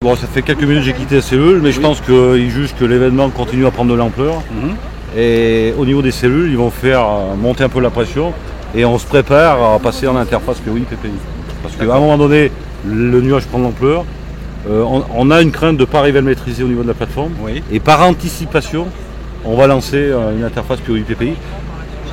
Bon, ça fait quelques minutes que j'ai quitté la cellule, mais je pense qu'ils jugent que l'événement continue à prendre de l'ampleur. Et au niveau des cellules, ils vont faire monter un peu la pression et on se prépare à passer en interface POI-PPI. Parce qu'à un moment donné, le nuage prend de l'ampleur. On a une crainte de ne pas arriver à le maîtriser au niveau de la plateforme. Et par anticipation, on va lancer une interface POI-PPI.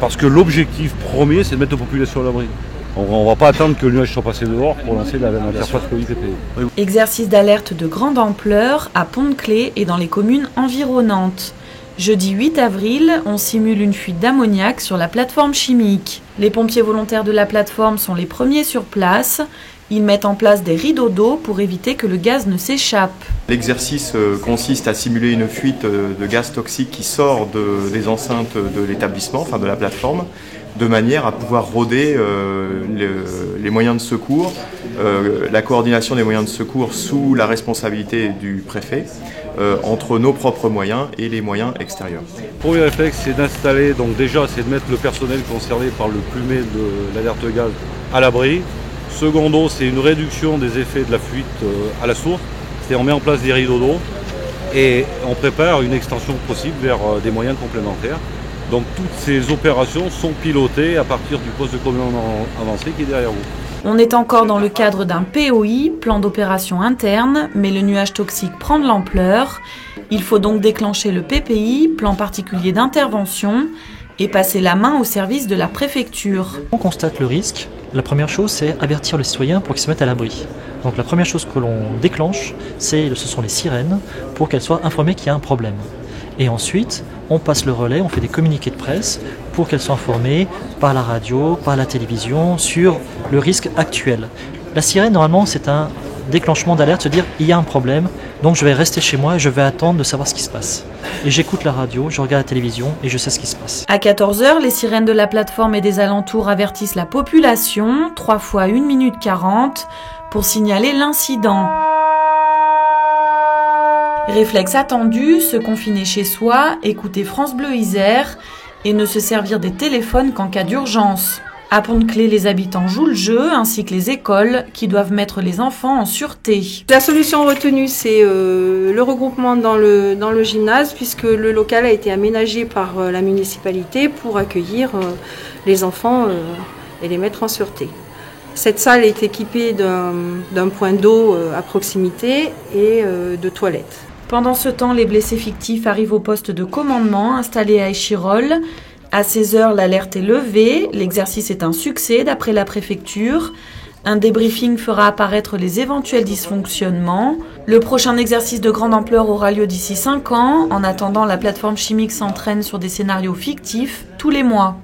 Parce que l'objectif premier, c'est de mettre la population à l'abri. On ne va pas attendre que le nuage soit passé dehors pour lancer l'interface POI-PPI. Exercice d'alerte de grande ampleur à Pont-de-Claix et dans les communes environnantes. Jeudi 8 avril, on simule une fuite d'ammoniac sur la plateforme chimique. Les pompiers volontaires de la plateforme sont les premiers sur place. Ils mettent en place des rideaux d'eau pour éviter que le gaz ne s'échappe. L'exercice consiste à simuler une fuite de gaz toxique qui sort des enceintes de l'établissement, enfin de la plateforme, de manière à pouvoir roder les moyens de secours, la coordination des moyens de secours sous la responsabilité du préfet, entre nos propres moyens et les moyens extérieurs. Le premier réflexe, c'est d'installer, donc déjà, c'est de mettre le personnel concerné par le plumet de l'alerte gaz à l'abri. Secondo, c'est une réduction des effets de la fuite à la source, c'est-à-dire on met en place des rideaux d'eau et on prépare une extension possible vers des moyens complémentaires. Donc toutes ces opérations sont pilotées à partir du poste de commandement avancé qui est derrière vous. On est encore dans le cadre d'un POI, plan d'opération interne, mais le nuage toxique prend de l'ampleur. Il faut donc déclencher le PPI, plan particulier d'intervention, et passer la main au service de la préfecture. On constate le risque. La première chose, c'est avertir le citoyen pour qu'il se mette à l'abri. Donc la première chose que l'on déclenche, ce sont les sirènes pour qu'elles soient informées qu'il y a un problème. Et ensuite, on passe le relais, on fait des communiqués de presse pour qu'elles soient informées par la radio, par la télévision sur le risque actuel. La sirène, normalement, c'est un déclenchement d'alerte, se dire il y a un problème, donc je vais rester chez moi et je vais attendre de savoir ce qui se passe. Et j'écoute la radio, je regarde la télévision et je sais ce qui se passe. À 14h, les sirènes de la plateforme et des alentours avertissent la population, 3 fois 1 minute 40, pour signaler l'incident. Réflexe attendu, se confiner chez soi, écouter France Bleu Isère et ne se servir des téléphones qu'en cas d'urgence. À Pont-de-Claix, les habitants jouent le jeu, ainsi que les écoles, qui doivent mettre les enfants en sûreté. La solution retenue, c'est le regroupement dans le gymnase, puisque le local a été aménagé par la municipalité pour accueillir les enfants et les mettre en sûreté. Cette salle est équipée d'un point d'eau à proximité et de toilettes. Pendant ce temps, les blessés fictifs arrivent au poste de commandement installé à Échirolles. À 16h, l'alerte est levée. L'exercice est un succès d'après la préfecture. Un débriefing fera apparaître les éventuels dysfonctionnements. Le prochain exercice de grande ampleur aura lieu d'ici 5 ans. En attendant, la plateforme chimique s'entraîne sur des scénarios fictifs tous les mois.